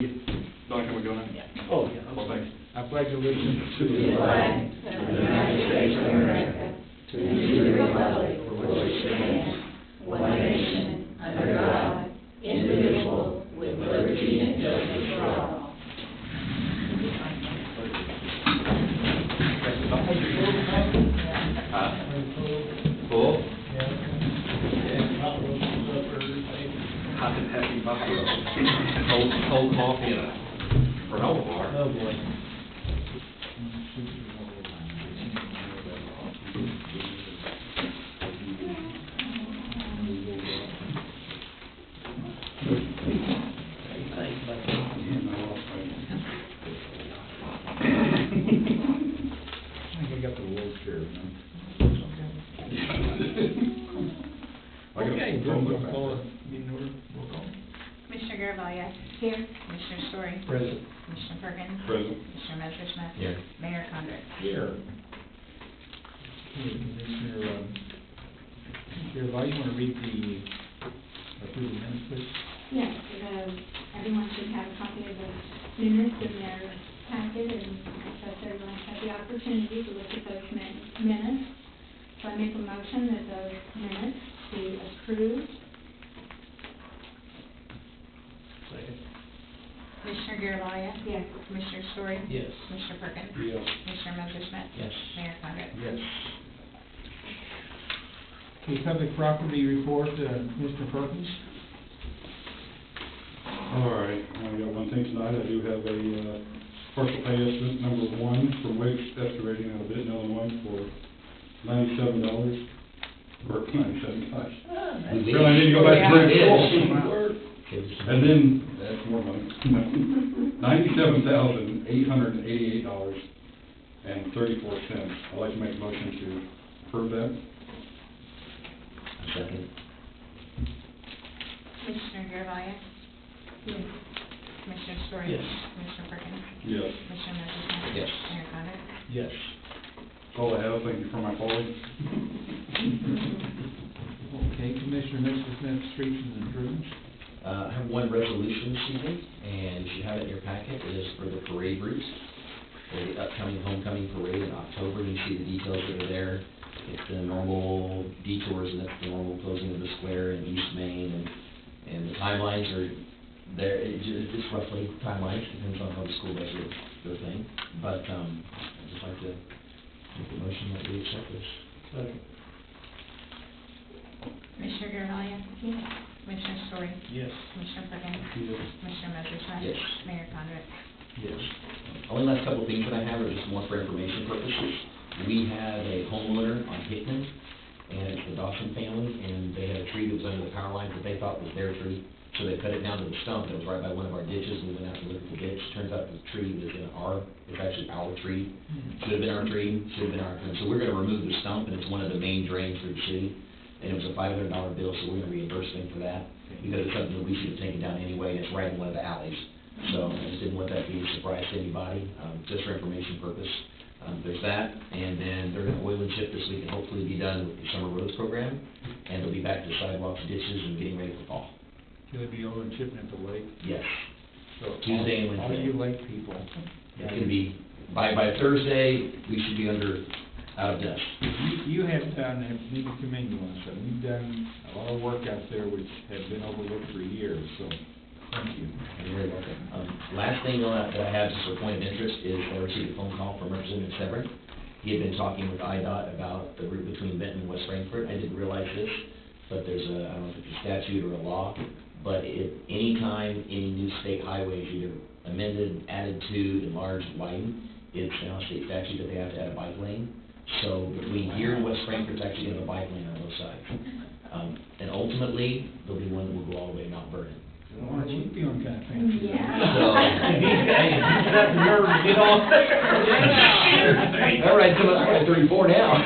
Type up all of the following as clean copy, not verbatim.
Don, can we go now? Oh, yeah. Well, thanks. I pledge allegiance to the flag of the United States of America, to the republic for which it stands, one nation, under God, indivisible, with liberty and justice for all. Full? Hot and happy buffalo. Cold coffee and a granola bar. Oh, boy. I think I got the world's share now. Okay, we'll call it meeting order. Roll call. Commissioner Garavaglia. Here. Commissioner Story. Present. Commissioner Perkins. Present. Commissioner Messerschmidt. Here. Mayor Condon. Here. Okay, Commissioner, Garavaglia, you want to read the approved minutes, please? Yes, everyone should have a copy of the minutes in their packet, and I trust everyone had the opportunity to look at those minutes. So I make a motion that those minutes be approved. Second. Commissioner Garavaglia. Yes. Commissioner Story. Yes. Commissioner Perkins. Yes. Commissioner Messerschmidt. Yes. Mayor Condon. Yes. Okay, public property report, Mr. Perkins. All right, I got one thing tonight. I do have a partial pay estimate number 1 from Wakes Excavating out of Benton, Illinois for $97, or 97, gosh. Well, I need to go back to work. And then, that's more money. $97,888.34. I'd like to make a motion to approve that. Second. Commissioner Garavaglia. Yes. Commissioner Story. Yes. Commissioner Perkins. Yes. Commissioner Messerschmidt. Yes. Mayor Condon. Yes. That's all I have. Thank you for my colleagues. Okay, Commissioner Messerschmidt, streets and improvements. I have one resolution this evening, and you should have it in your packet. It is for the parade routes, for the upcoming homecoming parade in October. You see the details that are there. It's the normal detours, and that's the normal closing of the square in East Main, and the timelines are there. It's roughly timelines, depends on how the school does their thing. But I'd just like to make a motion that we accept this. Commissioner Garavaglia. Yes. Commissioner Story. Yes. Commissioner Perkins. Yes. Commissioner Messerschmidt. Yes. Mayor Condon. Yes. Only last couple of things that I have are just more for information purposes. We have a homeowner on Hickman, and it's the Dawson family, and they had a tree that was under the power lines that they thought was their tree. So they cut it down to the stump, and it was right by one of our ditches, and we went out and looked at the ditch. Turns out the tree is it's actually our tree. Should have been our tree, should have been our tree. So we're gonna remove the stump, and it's one of the main drains through the city. And it was a $500 bill, so we're gonna reimburse them for that, because it's something that we should have taken down anyway, and it's right in one of the alleys. So I just didn't want that to be a surprise to anybody, just for information purpose. There's that, and then they're gonna oil and chip this week and hopefully be done with the summer roads program, and they'll be back to sidewalks, ditches, and getting ready for fall. Will it be over and chipping at the lake? Yes, So Tuesday and all Wednesday. you lake people. It's gonna be, by Thursday, we should be out of dust. You have done, I need to commend you on something. You've done a lot of work out there which has been overlooked for years, so thank you. You're very welcome. Last thing that I have, just for point of interest, is I received a phone call from Representative Severn. He had been talking with IDOT about the route between Benton and West Frankfort. I didn't realize this, but there's I don't know if it's a statute or a law, but any time any new state highway is either amended, added to, enlarged, widened, it's now a state statute that they have to add a bike lane. So between here and West Frankfort, it's actually going to have a bike lane on both sides. And ultimately, there'll be one that will go all the way to Mount Vernon. Well, aren't you feeling kind of fancy? So, all right, so I'm 34 now.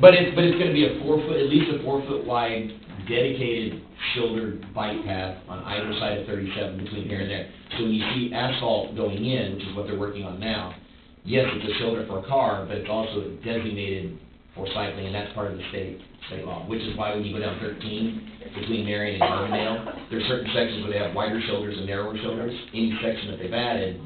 But it's going to be at least a 4-foot wide, dedicated shouldered bike path on either side of 37 between here and there. So when you see asphalt going in, which is what they're working on now, yes, it's a shoulder for a car, but it's also a designated for cycling, and that's part of the state law, which is why when you go down 13, between Marion and Carbondale, there's certain sections where they have wider shoulders and narrower shoulders. Any section that they've added,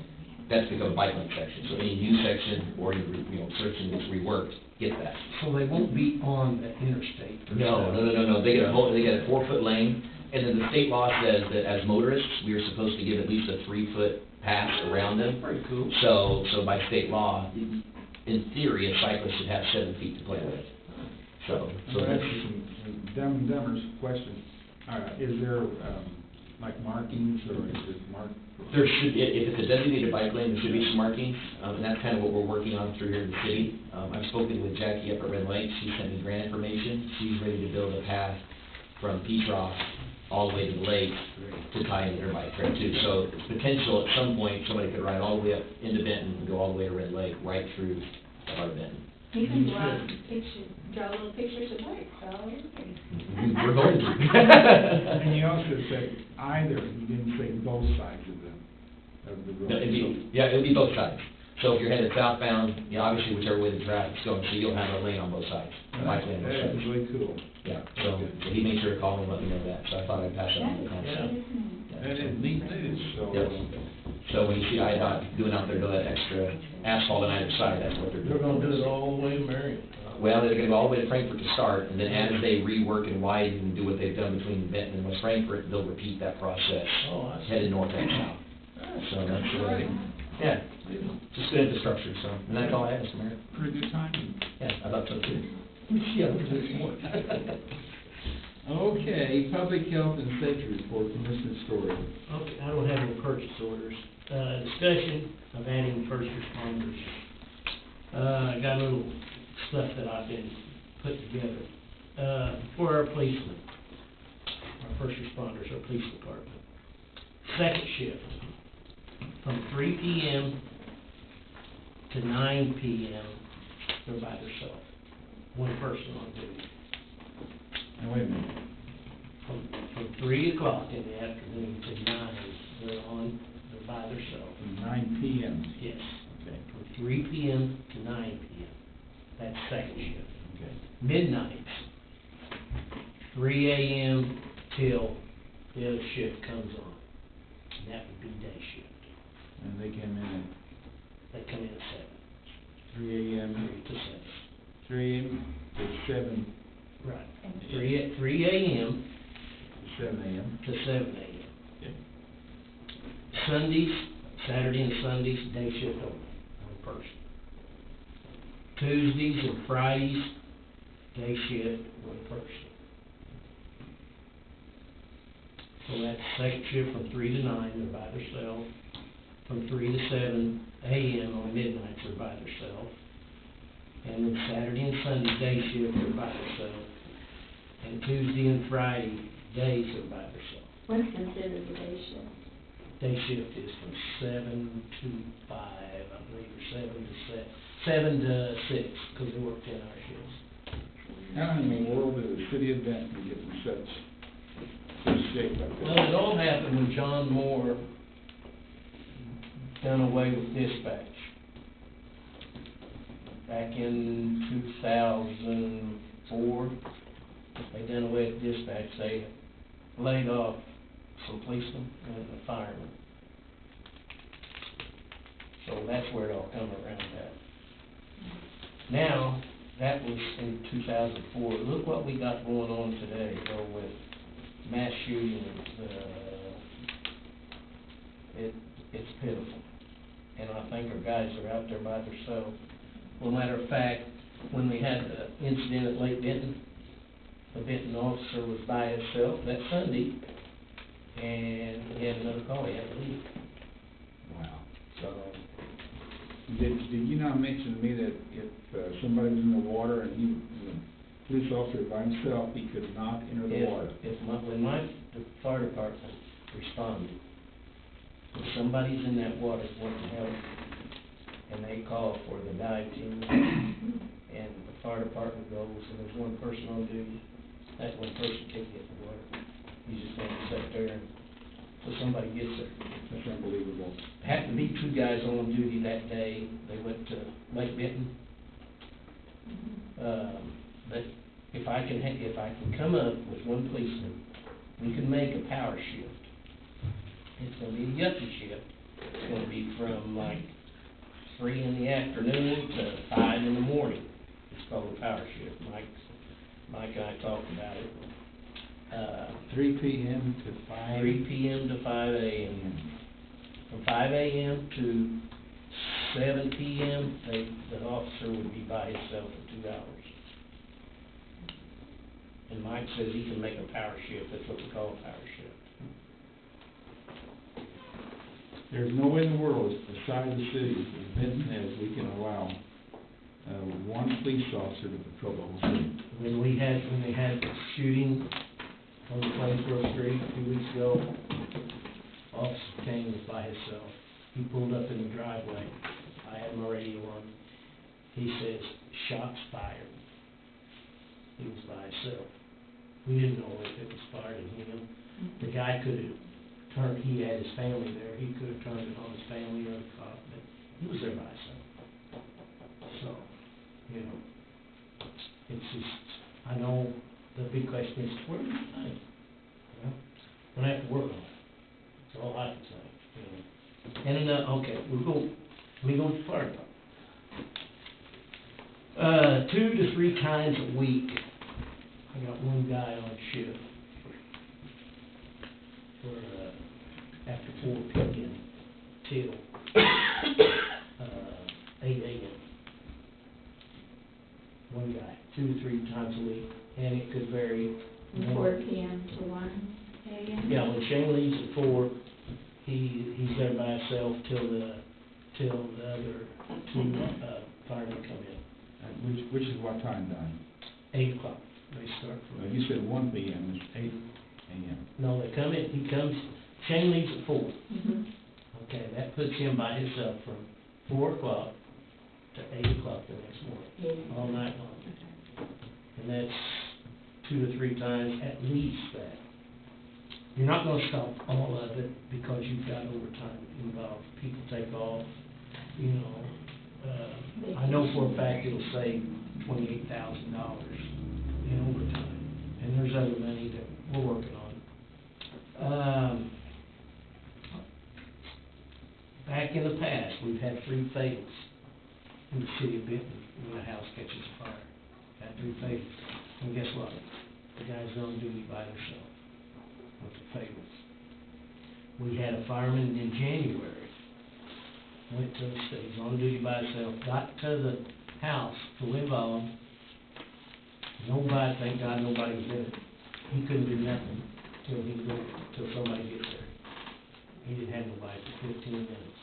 that's become a bike lane section. So any new section or, section that's reworked, get that. So they won't be on the interstate? per No, se. no, no, no, no, they get a 4-foot lane, and then the state law says that as motorists, we are supposed to give at least a 3-foot pass around them. Pretty cool. So by state law, in theory, a cyclist should have 7 feet to play with. So Well, that's, that's some Dumb and Dumber's question. Is there, like markings, or is it marked? there should, if it's a designated bike lane, there should be some markings, and that's kind of what we're working on through here in the city. I've spoken with Jackie up at Red Lake, she sent me grant information, she's ready to build a path from Petroff all the way to the lake to tie into their bike trail too. So it's potential at some point, somebody could ride all the way up into Benton and go all the way to Red Lake, right through the heart of Benton. You can draw pictures, draw little pictures of bikes, so. We're going to. And you also said either, you didn't say both sides of the road. No, it'd be both sides. So if you're headed southbound, obviously whichever way the traffic's going, so you'll have a lane on both sides, a bike lane on both That is sides. really cool. Yeah, so he made sure to call me and let me know that, so I thought I'd pass that on to the council. That is neat news, so. Yep. So when you see IDOT doing out there, doing that extra asphalt on either side, that's what they're They're doing. gonna do it all the way to Marion. Well, they're gonna go all the way to Frankfurt to start, and then as they rework and widen and do what they've done between Benton and West Frankfurt, they'll repeat that process, Oh, I see. headed north and south. So that's, yeah, just good infrastructure, so, and that's all I have, Mr. Mayor. Pretty good timing. Yeah, I thought so too. Yeah, we'll do some more. Okay, public health and safety report from Mr. Story. Okay, I don't have any purchase orders. Discussion of adding first responders. I got a little stuff that I've been putting together. For our policemen, our first responders, our police department. Second shift, from 3 p.m. to 9 p.m., they're by themselves. One person on duty. Now, wait a minute. From 3 o'clock in the afternoon to 9, they're by themselves. From 9 p.m. Yes, Okay, from 3 p.m. to 9 p.m. That's second shift. okay. Midnights, 3 a.m. till the other shift comes on. And that would be day shift. And they came in They come in at at 3 a.m., 7, 3 to 7. 3 a.m. to 7, Right. 3 a.m. to 7 a.m. to 7 a.m. Okay. Sundays, Saturday and Sundays, day shift only, one person. Tuesdays and Fridays, day shift, one person. So that's second shift from 3 to 9, they're by themselves. From 3 to 7 a.m. on midnights, they're by themselves. And then Saturday and Sunday, day shift, they're by themselves. And Tuesday and Friday, days, they're by themselves. What's considered the day shift? Day shift is from 7 to 5, I believe, or 7 to 6, because they work 10-hour shifts. How in the world did the city of Benton get in such shape like that? Well, it all happened when John Moore done away with dispatch. Back in 2004, they done away with dispatch. They laid off some policemen and a fireman. So that's where it all come around at. Now, that was in 2004. Look what we got going on today, though, with mass shootings. It's pitiful. And I think our guys are out there by themselves. Well, matter of fact, when we had the incident at Lake Benton, the Benton officer was by himself that Sunday, and he had another call, he had to leave. Wow. So, Did you not mention to me that if somebody was in the water and the police officer by himself, he could not enter the water? when the fire department responded, if somebody's in that water wanting help, and they call for the dive team, and the fire department goes, and there's one person on duty, that one person can't get in the water. He's just going to sit there until somebody gets there. That's unbelievable. Happened to be 2 guys on duty that day. They went to Lake Benton, But if I can come up with one policeman, we can make a power shift. It's gonna be a yuppie shift. It's gonna be from like 3 in the afternoon to 5 in the morning. It's called a power shift. Mike and I talked about it. 3 p.m. to 5? 3 p.m. to 5 a.m. From 5 a.m. to 7 p.m., the officer would be by himself for 2 hours. And Mike says he can make a power shift. That's what we call a power shift. There's no way in the world, the size of the city as Benton has, we can allow one police officer to patrol the whole city. When they had the shooting on the Plainsboro Street 2 weeks ago, Officer Kane was by himself. He pulled up in the driveway. I had my radio on. He says, "Shots fired." He was by himself. We didn't know if it was fired at him. The guy could have turned, he had his family there, he could have turned it on his family or the cop, but he was there by himself. So, you know, it's just, I know the big question is, where do you think? Well, we're gonna have to work on it. That's all I can say, you know. And, okay, we go to the fire department. 2 to 3 times a week, I got one guy on shift for, after 4 p.m. till 8 a.m. One guy, 2 to 3 times a week, and it could vary. From 4 p.m. to 1 a.m.? Yeah, when Shane leaves at 4, he's there by himself till the other 2 firemen come in. Which is what time, Don? 8 o'clock, they start from. You said 1 p.m., it's 8 a.m. No, they come in, Shane leaves at 4. Mm-hmm. Okay, that puts him by himself from 4 o'clock to 8 o'clock the next morning, all night long. And that's 2 to 3 times, at least that. You're not gonna stop all of it because you've got overtime involved. People take off, you know. I know for a fact it'll save $28,000 in overtime. And there's other money that we're working on. Back in the past, we've had 3 fatals in the city of Benton when a house catches fire. Had 3 fatals. And guess what? The guys on duty by themselves with the fatals. We had a fireman in January, went to the stage, on duty by himself, got to the house, fully involved. Nobody, thank God, nobody was in it. He couldn't do nothing till somebody gets there. He didn't have nobody for 15 minutes.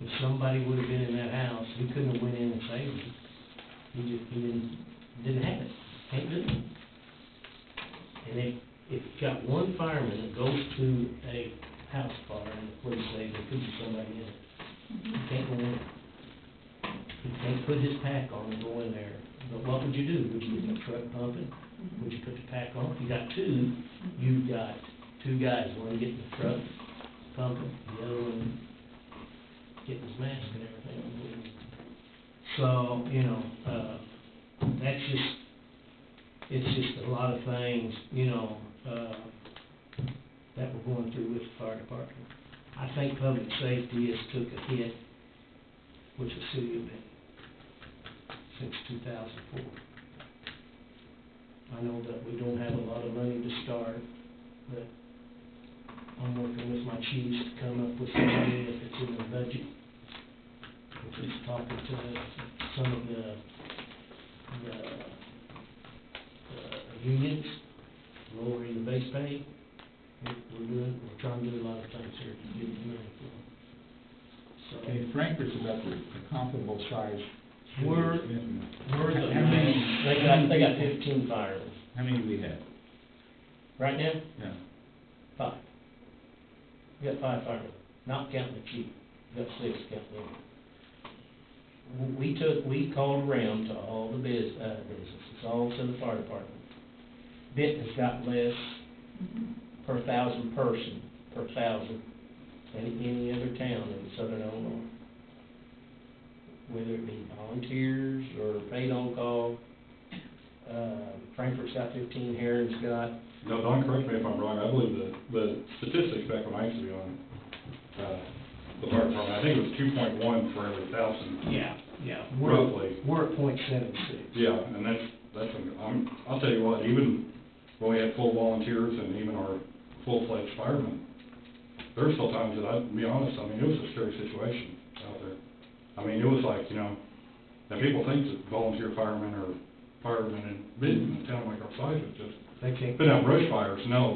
If somebody would have been in that house, he couldn't have went in and saved him. He didn't have it. Can't do it. And if you got one fireman that goes to a house fire and the police say there could be somebody in it, he can't go in. He can't put his pack on and go in there. But what would you do? Would you get the truck pumping? Would you put the pack on? If you got 2, you've got 2 guys, one getting the truck pumping, the other one getting his mask and everything. So, you know, it's just a lot of things, you know, that we're going through with the fire department. I think public safety has took a hit with the city of Benton since 2004. I know that we don't have a lot of money to start, but I'm working with my chiefs to come up with some money if it's in the budget. We're just talking to some of the unions, lowering the base pay. We're trying to do a lot of things here to get the money for them. So, Okay, Frankfurt's about the comparable size. We're the, How many? they got 15 firemen. How many do we have? Right now, Yeah. 5. We got 5 firemen, not counting the chief. We got 6 counting him. We called around to all the businesses, all to the fire department. Benton's got less per 1,000 person, per 1,000, than any other town in southern Illinois. Whether it be volunteers or paid on call, Frankfurt's got 15, Heron's got, No, Don, correct me if I'm wrong, I believe the statistics back when I used to be on, the fire department, I think it was 2.1 for every 1,000. yeah. Roughly. We're at .76. Yeah, and I'll tell you what, even when we had full volunteers and even our full-fledged firemen, there were still times that I'd be honest, I mean, it was a scary situation out there. I mean, it was like, you know, and people think that volunteer firemen or firemen in Benton, a town like our size, is just They can't. put out brush fires. No,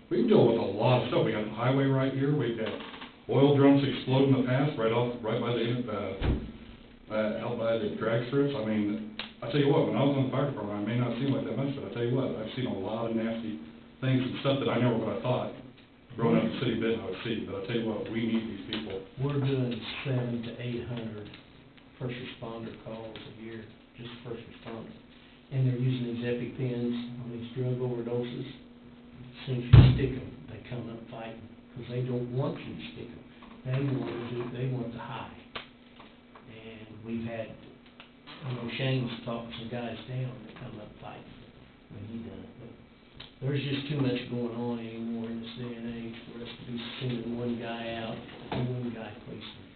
we deal with a lot of stuff. We got the highway right here. We've got oil drums explode in the past, right by the, out by the drag strips. I mean, I tell you what, when I was on the fire department, I may not seem like that much, but I tell you what, I've seen a lot of nasty things and stuff that I never would have thought growing up in the city of Benton I would see. But I tell you what, we need these people. We're doing 700 to 800 first responder calls a year, just first responder. And they're using these EpiPens on these drug overdoses. As soon as you stick them, they come up fighting, because they don't want you to stick them. They want the high. And we've had, you know, Shane's talked some guys down that come up fighting when he done it. But there's just too much going on anymore in this day and age for us to be sending one guy out and one guy policeman.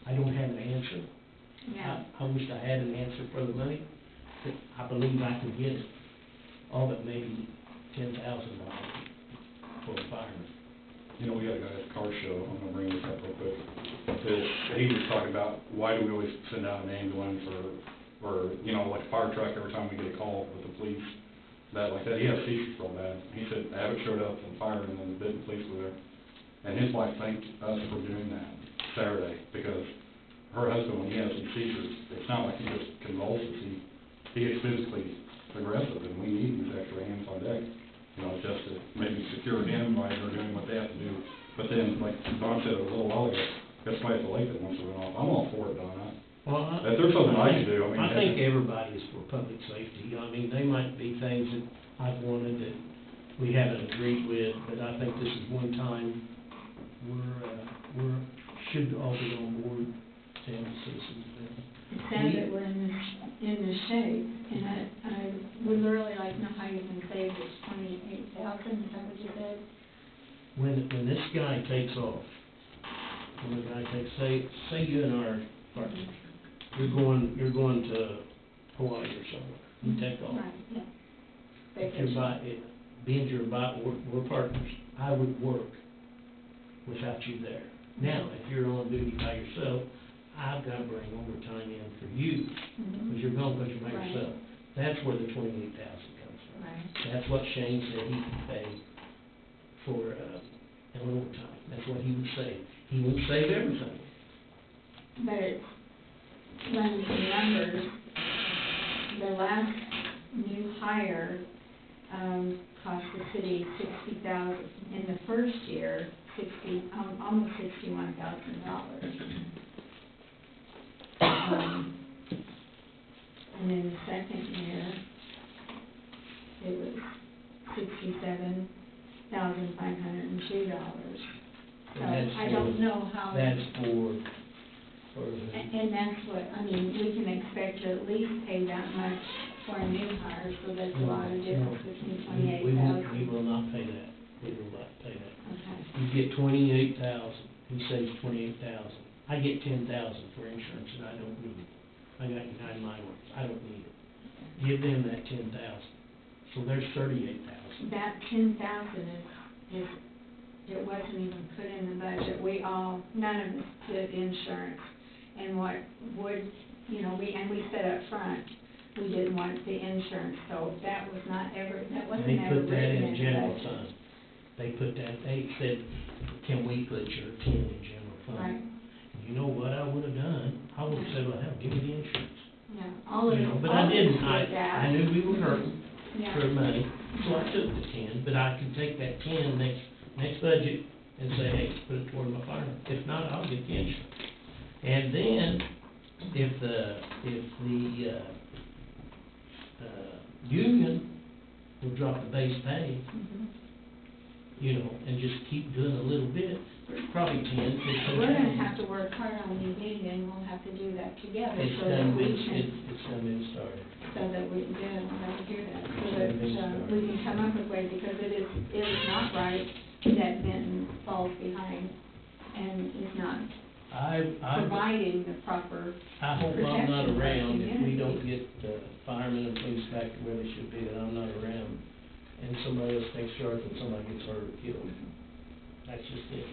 I don't have an answer. Yeah. I wish I had an answer for the money, but I believe I can get it, all but maybe $10,000 for a fireman. You know, we had a guy at the car show, I'm gonna bring this up real quick, that he was talking about, why do we always send out an ambulance or, you know, like a fire truck every time we get a call with the police, like that, he has seizures real bad. He said Abbott showed up and fired, and then the Benton police were there, and his wife thanked us for doing that Saturday, because her husband, when he has these seizures, it's not like he just convulses, he gets physically aggressive, and we need these extra hands on deck, you know, just to maybe secure him while they're doing what they have to do. But then, like Don said a little while ago, that's why it's a lake that wants to run off. I'm all for it, Don. Well, If there's something I can do, I mean. I think everybody is for public safety. I mean, they might be things that I've wanted that we haven't agreed with, but I think this is one time should all be on board to help the citizens. It's sad that we're in this shape, and I would really like to know how you can save this 28,000, is that what you said? When this guy takes off, say you and our partner, you're going to Hawaii or somewhere, you take off. Right, yeah. We're partners, I would work without you there. Now, if you're on duty by yourself, I've got to bring overtime in for you, because you're gone because you're by Right. yourself. That's where the 28,000 comes from. Right. That's what Shane said he could pay for, an overtime. That's what he would save. He won't save everything. But it's, running some numbers, the last new hire, cost the city $60,000, in the first year, almost $61,000. And in the second year, it was $67,502. So And I don't know how. That's for And that's what, I mean, we can expect to at least pay that much for a new hire, so that's a lot of difference between we 28,000. will not pay that. We will not pay that. Okay. You get 28,000, he saves 28,000. I get 10,000 for insurance that I don't need. I got United Mineworks, I don't need it. Give them that 10,000. So there's 38,000. That 10,000 is, it wasn't even put in the budget. None of us did insurance. And what would, we said up front, we didn't want the insurance, so that wasn't ever They put that written in the general budget. fund. They said, can we put your 10 in general fund? Right. You know what I would have done? I would have said, well, hell, give me the insurance. Yeah, all of You it. know, but I didn't. Like that. I knew we were hurting Yeah. for money, so I took the 10, but I can take that 10 next budget and say, hey, put it toward my fireman. If not, I'll get the insurance. And then, if the union will drop the base pay, Mhm. you know, and just keep doing a little bit, there's probably 10, 15. We're gonna have to work hard on these meetings, and we'll have to do that together, It's so that done, we it's, can, it's done been started. so that we, yeah, we'll have to hear that, so It's that, been started. we can come up with ways, because it is not right that Benton falls behind and is not I providing the proper I hope I'm protection not for our around if we community. don't get firemen and police back to where they should be, and I'm not around, and somebody else takes charge when somebody gets hurt or killed. That's just it.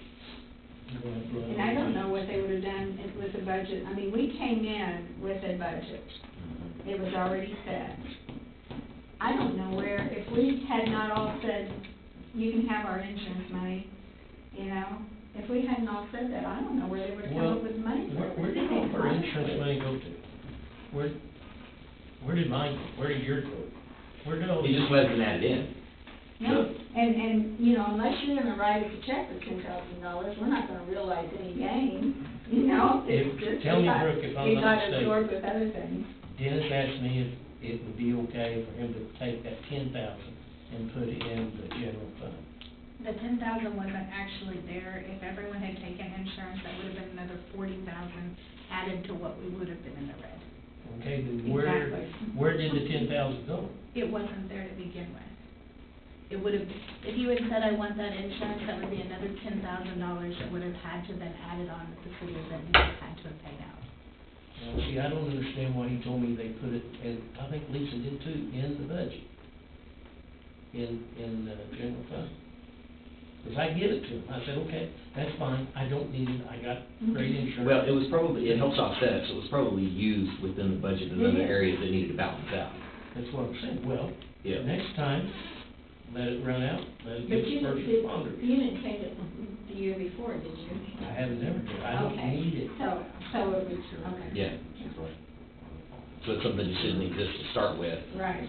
You're gonna have blood And I don't know what they would have done with the budget. I mean, we came in with a budget. It was already set. I don't know where, if we had not all said, you can have our insurance money, you know? If we hadn't all said that, I don't know where they would have come up with money. Where did all our insurance money go to? Where did mine go? Where did yours go? Where did all? It just wasn't added in. No, and, you know, unless you're gonna write us a check for $10,000, we're not gonna realize any gain, you know? Tell me, Brooke, if I'm It not got mistaken. absorbed with other things. Dennis asked me if it would be okay for him to take that 10,000 and put it in the general fund. The 10,000 wasn't actually there. If everyone had taken insurance, that would have been another 40,000 added to what we would have been in the red. Okay, then Exactly. where did the 10,000 go? It wasn't there to begin with. It would have, if you had said, I want that insurance, that would be another $10,000 that would have had to been added on that the city of Benton had to have paid out. Well, see, I don't understand why he told me they put it, and I think Lisa did too, in the budget, in the general fund. Because I give it to him, I said, okay, that's fine, I don't need it, I got great insurance. Well, it was probably, it helps offset it, so it was probably used within the budget in other It is. areas that needed to balance out. That's what I'm saying, well, Yeah. next time, let it run out, let it But get you first didn't, responders. you didn't change it the year before, did you? I have never, I don't Okay. need it. So it was, okay. Yeah. So it's something that shouldn't exist to start with. Right.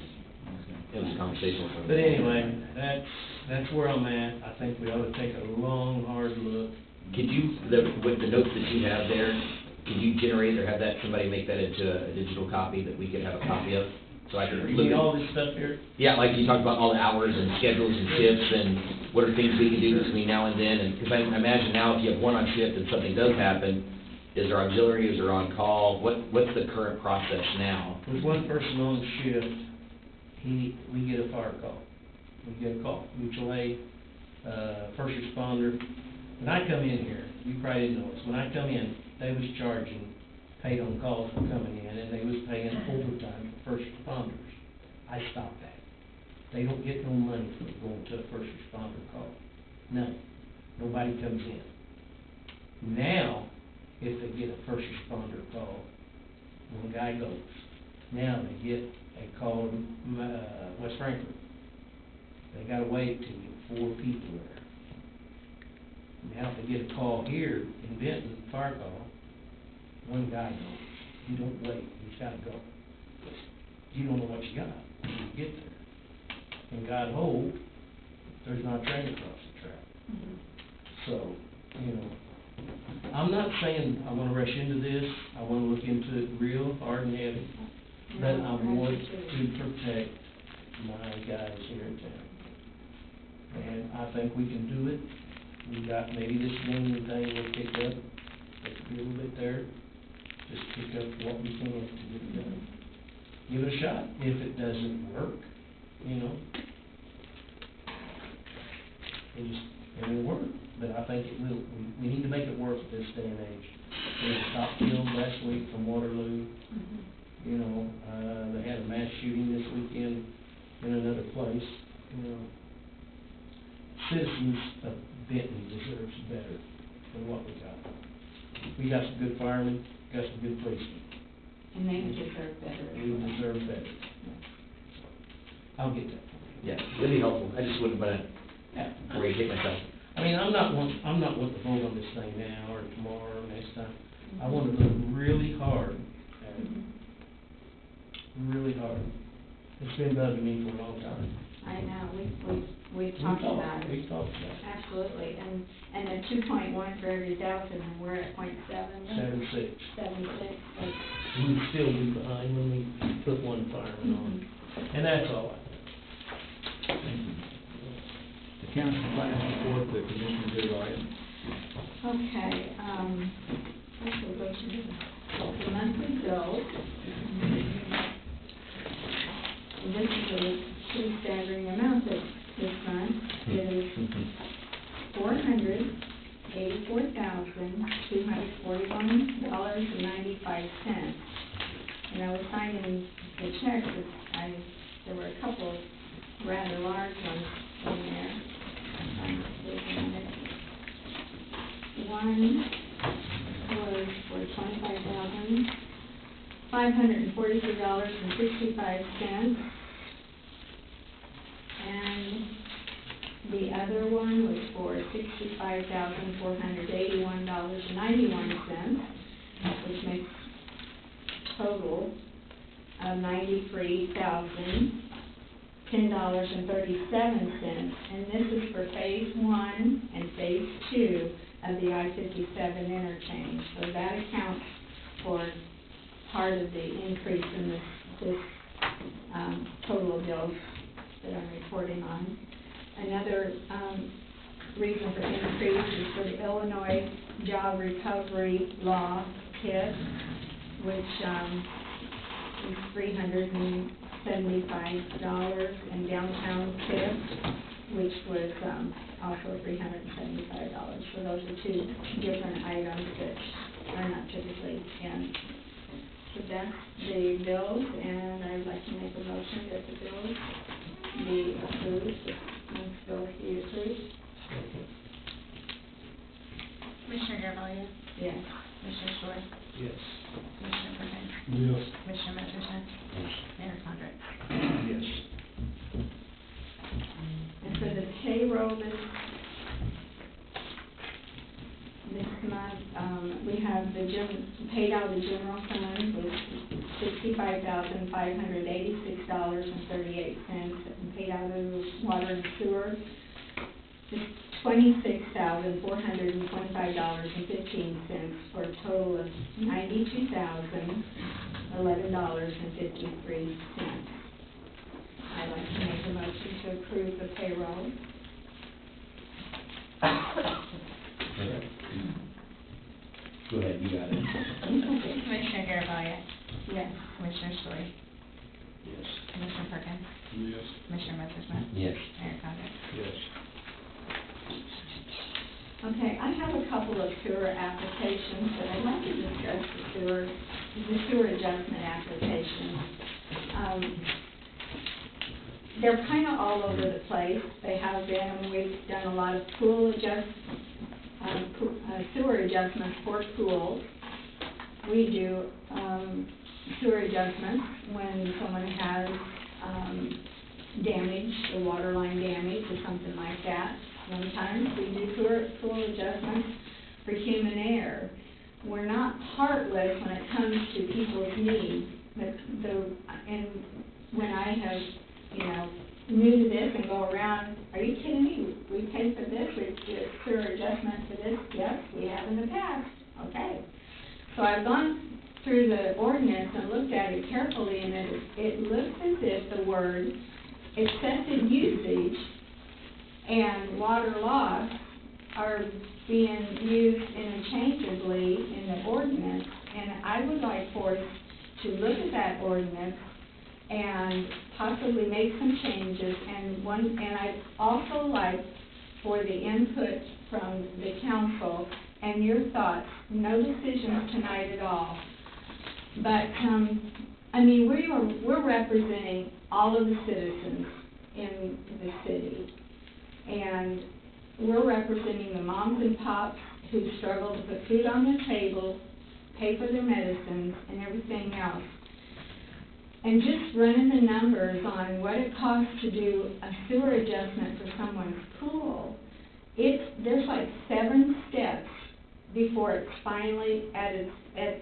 It was a conversation with them. But anyway, that's where I'm at. I think we ought to take a long, hard look. Could you, with the notes that you have there, could you generate or have that, somebody make that into a digital copy that we could have a copy of? So I could You look need all at, this stuff here? yeah, like you talked about all the hours and schedules and shifts and what are things we can do between now and then. And, because I imagine now if you have one on shift and something does happen, is there auxiliary, is there on call? What's the current process now? With one person on shift, we get a fire call. We get a call, mutual aid, first responder. When I come in here, you probably didn't know this, when I come in, they was charging paid on calls for coming in, and they was paying overtime for first responders. I stopped that. They don't get no money for going to a first responder call. None. Nobody comes in. Now, if they get a first responder call, one guy goes. Now they get a call from West Franklin. They gotta wait till you get 4 people there. Now if they get a call here in Benton, fire call, one guy goes. You don't wait, he's gotta go. You don't know what you got when you get there. And God hold, there's not a train across the track. So, you know, I'm not saying I wanna rush into this, I wanna look into it real hard and heavy, but I want to protect my guys here in town. And I think we can do it. We got maybe this union thing will pick up, just a little bit there, just pick up what we can to get it done. Give it a shot. If it doesn't work, you know, it will work. But I think it will. We need to make it work this day and age. We had a cop killed last week from Waterloo. You know, they had a mass shooting this weekend in another place, you know. Citizens of Benton deserves better than what we got. We got some good firemen, got some good policemen. And they deserve better. We deserve better. I'll get that. Yeah, it'd be helpful. I just wouldn't want Yeah. to irritate myself. I mean, I'm not wanting to vote on this thing now or tomorrow or next time. I want to look really hard at it. Really hard. It's been bugging me for a long time. I know, we've talked about it. We've talked about it. Absolutely, and the 2.1 for every 1,000, and we're at 0.7. 7-6. 76, like, We'd still be behind when we put one fireman on. And that's all I think. Council finance report, the commissioner's advice. Okay, this will go to the monthly bill. And this is a pretty staggering amount this month. It is $484,241.95. And I was signing the checks, there were a couple rather large ones in there. One was for $25,543.65. And the other one was for $65,481.91, which makes total of $93,010.37. And this is for phase 1 and phase 2 of the I-57 interchange. So that accounts for part of the increase in this total of bills that I'm reporting on. Another reason for increase is for the Illinois Job Recovery Law TIF, which is $375, and downtown TIF, which was also $375. So those are two different items that are not typically in. So that's the bills, and I'd like to make a motion that the bills be approved, the month's bills be approved. Commissioner Garvelia? Yes. Commissioner Stoy? Yes. Commissioner Perkins? Yes. Commissioner Messersohn? Mayor Condrey? Yes. And for the payroll this month, we have paid out of the general fund was $65,586.38, and paid out of the water and sewer $26,425.15, for a total of $92,011.53. I'd like to make a motion to approve the payroll. Go ahead, you got it. Commissioner Garvelia? Yes. Commissioner Stoy? Yes. Commissioner Perkins? Yes. Commissioner Messersohn? Yes. Mayor Condrey? Yes. Okay, I have a couple of sewer applications, but I'd like to discuss the sewer adjustment applications. They're kind of all over the place. They have been, we've done a lot of sewer adjustments for pools. We do sewer adjustments when someone has damage, the water line damage or something like that. Sometimes we do pool adjustments for human error. We're not heartless when it comes to people's needs, but and when I have, new to this and go around, are you kidding me? We paid for this, we did sewer adjustment for this, yes, we have in the past, okay. So I've gone through the ordinance and looked at it carefully, and it looks as if the word excessive usage and water loss are being used interchangeably in the ordinance, and I would like for us to look at that ordinance and possibly make some changes, and I'd also like for the input from the council and your thoughts. No decisions tonight at all, but we're representing all of the citizens in the city, and we're representing the moms and pops who struggle to put food on their table, pay for their medicines, and everything else. And just running the numbers on what it costs to do a sewer adjustment for someone's pool, there's like 7 steps before it's finally at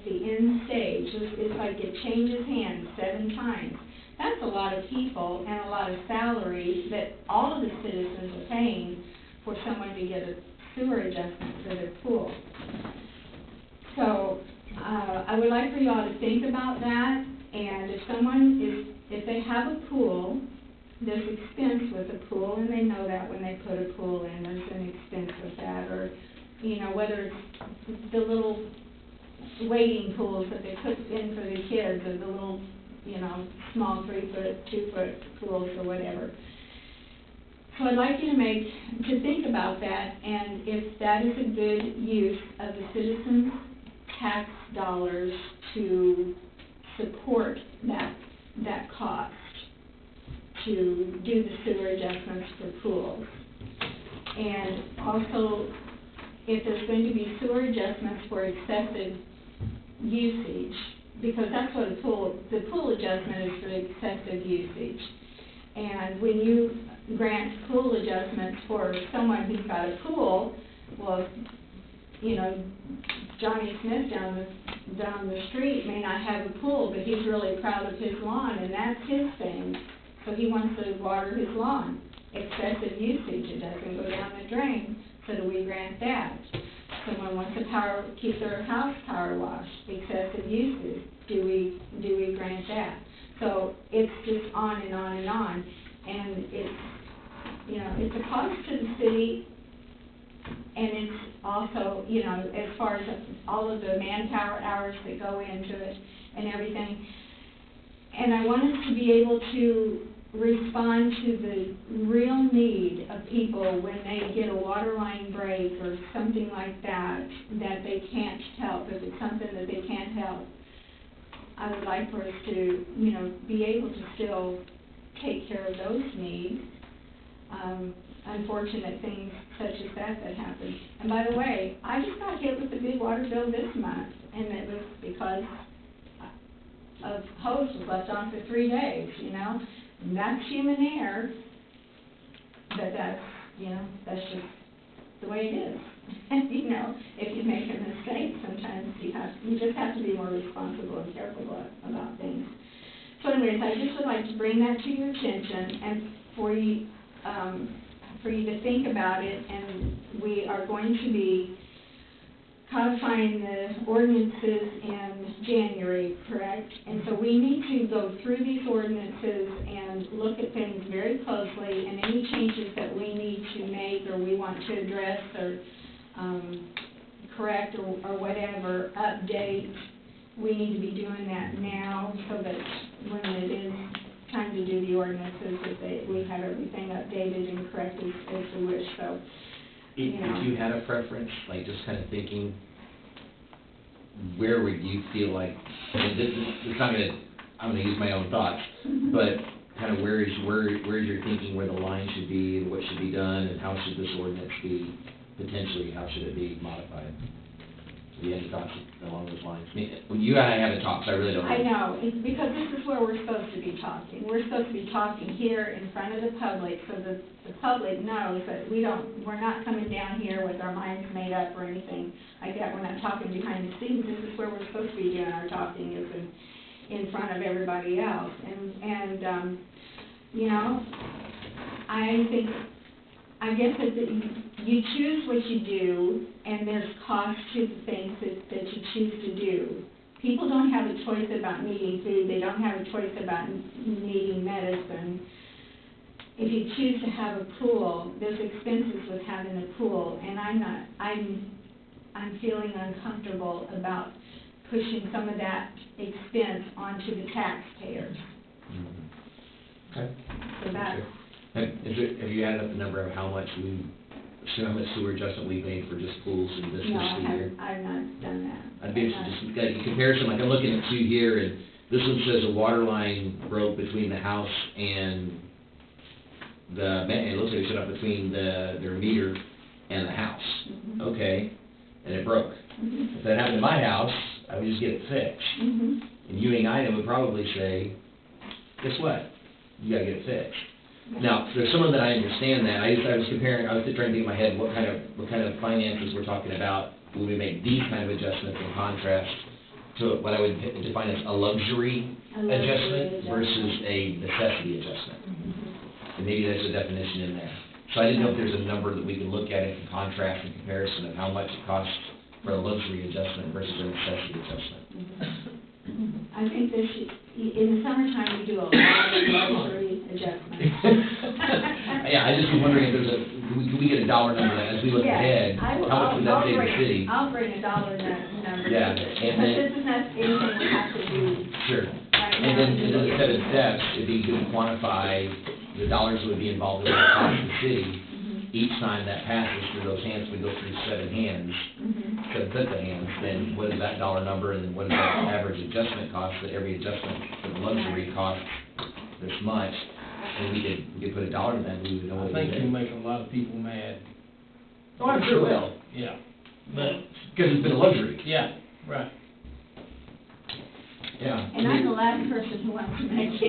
the end stage. It's like it changes hands 7 times. That's a lot of people and a lot of salaries that all of the citizens are paying for someone to get a sewer adjustment for their pool. So I would like for you all to think about that, and if they have a pool there's expense with a pool, and they know that when they put a pool in, there's an expense with that, or, you know, whether it's the little wading pools that they put in for the kids, or the little, you know, small 3-foot, 2-foot pools or whatever. So I'd like you to think about that, and if that is a good use of the citizens' tax dollars to support that cost, to do the sewer adjustments for pools. And also, if there's going to be sewer adjustments for excessive usage, because that's what the pool adjustment is, for excessive usage. And when you grant pool adjustments for someone who's got a pool, well, you know, Johnny Smith down the street may not have a pool, but he's really proud of his lawn, and that's his thing. So he wants to water his lawn. Excessive usage, it doesn't go down the drain, so do we grant that? Someone wants to keep their house power washed, excessive usage, do we grant that? So it's just on and on and on, and it's, you know, it's a cost to the city, and it's also, you know, as far as all of the manpower hours that go into it and everything. And I want us to be able to respond to the real need of people when they get a water line break or something like that, that they can't help. If it's something that they can't help, I would like for us to, you know, be able to still take care of those needs. Unfortunate things such as that happen. And by the way, I just got hit with a big water bill this month, and it was because of hose was left on for 3 days, you know. And that's human error, but that's, you know, that's just the way it is. And, you know, if you make a mistake, sometimes you just have to be more responsible and careful about things. So anyways, I just would like to bring that to your attention, and for you to think about it, and we are going to be codifying the ordinances in January, correct? And so we need to go through these ordinances and look at things very closely, and any changes that we need to make or we want to address or correct or whatever, update, we need to be doing that now so that when it is time to do the ordinances, that we have everything updated and corrected as we wish. So, If you had a preference, like just kind of thinking, where would you feel like, and it's not gonna, I'm gonna use my own thoughts, but kind of where's your thinking where the line should be, and what should be done, and how should this ordinance be, potentially, how should it be modified? Do you have any thoughts along those lines? I mean, when you and I haven't talked, so I really don't know. I know, it's because this is where we're supposed to be talking. We're supposed to be talking here in front of the public, so the public knows that we're not coming down here with our minds made up or anything like that. We're not talking behind the scenes. This is where we're supposed to be doing our talking, is in front of everybody else. And you know, I guess that you choose what you do, and there's cost to the things that you choose to do. People don't have a choice about needing food. They don't have a choice about needing medicine. If you choose to have a pool, there's expenses with having a pool, and I'm feeling uncomfortable about pushing some of that expense onto the taxpayers. Okay. So that's... Have you added up the number of how much sewer adjustment we made for just pools in this No, fiscal year? I've not done that. I'd be interested, just like a comparison, like I'm looking at two here, and this one says a water line broke between the house and it looks like it shut off between their meter and the house. Mm-hmm. Okay, and it broke. Mm-hmm. If that happened to my house, I would just get it fixed. Mm-hmm. And Ewing Ida would probably say, guess what? You gotta get it fixed. Now, there's someone that I understand that. I was comparing, I was trying to think in my head what kind of finances we're talking about when we make these kind of adjustments in contrast to what I would define as a luxury adjustment versus a necessity adjustment. Mm-hmm. And maybe there's a definition in there. So I didn't know if there's a number that we can look at in contrast and comparison of how much it costs for a luxury adjustment versus a necessity adjustment. Mm-hmm. I think in the summertime, we do a lot of luxury adjustment. Yeah, I just was wondering if there's a, do we get a dollar number that as we look Yes, ahead, I will- how much would that I'll save the bring- city? I'll bring a dollar number. Yeah, to and But then- this is not anything we have to do Sure. right now. And then instead of steps, it'd be good to quantify the dollars that would be involved in the cost of the city. Mhm. Each time that passes through those hands, we go through 7 hands, Mhm. 7 sets of hands, then what is that dollar number, and then what is that average adjustment cost, that every adjustment for the luxury costs this much, and we could put a dollar to that, we would know I what it think is. you'll make a lot of people mad, Oh, I'm sure it will, yeah, but, because it's been a luxury. yeah, right. Yeah. And I'm the last person who wants to make it